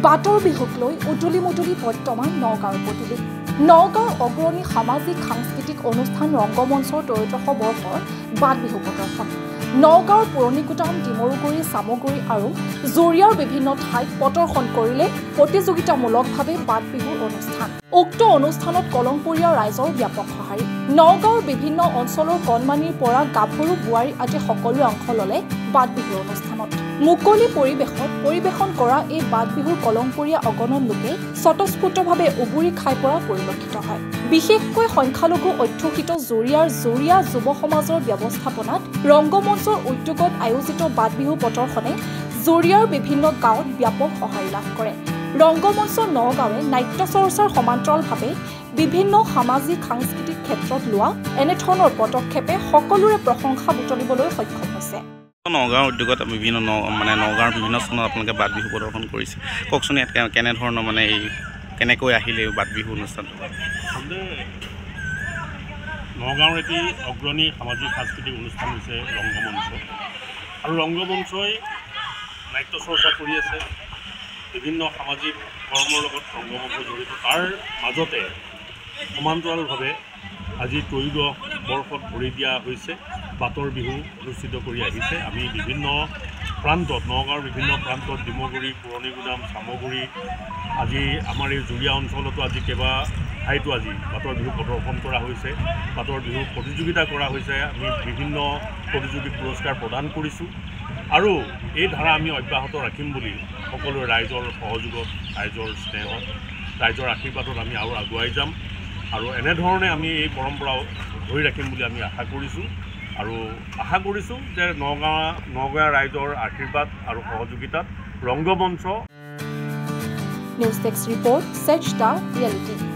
বাটৰ বিহুক লৈ উজলি মুজলি বৰ্তমান নগাঁৱৰ প্ৰতিলিপি নগাঁৱৰ অগ্ৰণী সামাজিক সাংস্কৃতিক অনুষ্ঠান ৰংগমঞ্চৰ 'ত্ৰয়োদশ বৰ্ষৰ বাট বিহু প্ৰদৰ্শন নগাঁৱৰ পুৰণিগুদাম ডিমৰুগুৰি চামগুৰি আৰু জুৰিয়াৰ বিভিন্ন ঠাইত প্ৰদৰ্শন কৰিলে প্ৰতিযোগিতামূলকভাৱে বাট বিহুৰ অনুষ্ঠান উক্ত অনুষ্ঠানত কলংপৰীয়া ৰাইজৰ ব্যাপক সঁহাৰি নগাঁৱৰ বিভিন্ন অঞ্চলৰ কণমানিৰ পৰা গাভৰু বোৱাৰী আদি সকলোৱে অংশ ল'লে বাট বিহুৰ অনুষ্ঠানত মুকলি পৰিৱেশত পৰিৱেশন কৰা এই বাট বিহুৰ কলংপৰীয়া অগণন লোকে স্বতঃস্ফূৰ্তভাৱে উবুৰি খাই পৰা পৰিলক্ষিত হয় বিশেষকৈ সংখ্যালঘু অধ্যুষিত জুৰিয়া যুৱ সমাজৰ ব্যৱস্থাপনাত ৰংগমঞ্চৰ উদ্যোগত আয়োজিত বাট বিহু প্ৰদৰ্শনে জুৰিয়াৰ বিভিন্ন গাঁৱত ব্যাপক সঁহাৰি লাভ কৰে ৰংগমঞ্চ নগাঁৱে নাট্য চৰ্চাৰ সমান্তৰালভাৱে বিভিন্ন সামাজিক সাংস্কৃতিক ক্ষেত্ৰত লোৱা এনেধৰণৰ পদক্ষেপে সকলোৰে প্ৰশংসা বুটলিবলৈ সক্ষম হৈছে নগাঁৱৰ উদ্যোগত বিভিন্ন নগাঁৱৰ বিভিন্ন স্থানত আপোনালোকে বাট বিহু প্ৰদৰ্শন কৰিছে কওকচোন ইয়াত কেনেধৰণৰ মানে এই কেনেকৈ আহিলে বাট বিহু অনুষ্ঠানটো নগাঁৱৰ এটি অগ্ৰণী সামাজিক সাংস্কৃতিক অনুষ্ঠান হৈছে ৰংগমঞ্চ আৰু ৰংগমঞ্চই নাট্য চৰ্চা কৰি আছে বিভিন্ন সামাজিক কৰ্মৰ লগত ৰংগমঞ্চ জড়িত তাৰ মাজতে সমান্তৰালভাৱে আজি 'ত্ৰয়োদশ বৰ্ষত ভৰি দিয়া হৈছে বাটৰ বিহু অনুষ্ঠিত কৰি আহিছে আমি বিভিন্ন প্ৰান্তত নগাঁৱৰ বিভিন্ন প্ৰান্তত ডিমগুৰি পুৰণিগুদাম চামগুৰি আজি আমাৰ এই জুৰিয়া অঞ্চলতো আজি কেইবা ঠাইতো আজি বাটৰ বিহু প্ৰদৰ্শন কৰা হৈছে বাটৰ বিহু প্ৰতিযোগিতা কৰা হৈছে আমি বিভিন্ন প্ৰতিযোগিক পুৰস্কাৰ প্ৰদান কৰিছোঁ আৰু এই ধাৰা আমি অব্যাহত ৰাখিম বুলি সকলোৰে ৰাইজৰ সহযোগত ৰাইজৰ স্নেহত ৰাইজৰ আশীৰ্বাদত আমি আৰু আগুৱাই যাম আৰু এনেধৰণে আমি এই পৰম্পৰা ধৰি ৰাখিম বুলি আমি আশা কৰিছোঁ আৰু আশা কৰিছোঁ যে নগাঁৱৰ ৰাইজৰ আশীৰ্বাদ আৰু সহযোগিতাত ৰংগমঞ্চ নিউজ ডেস্ক ৰিপৰ্ট চেট ষ্টাৰ ৰিয়েলিটি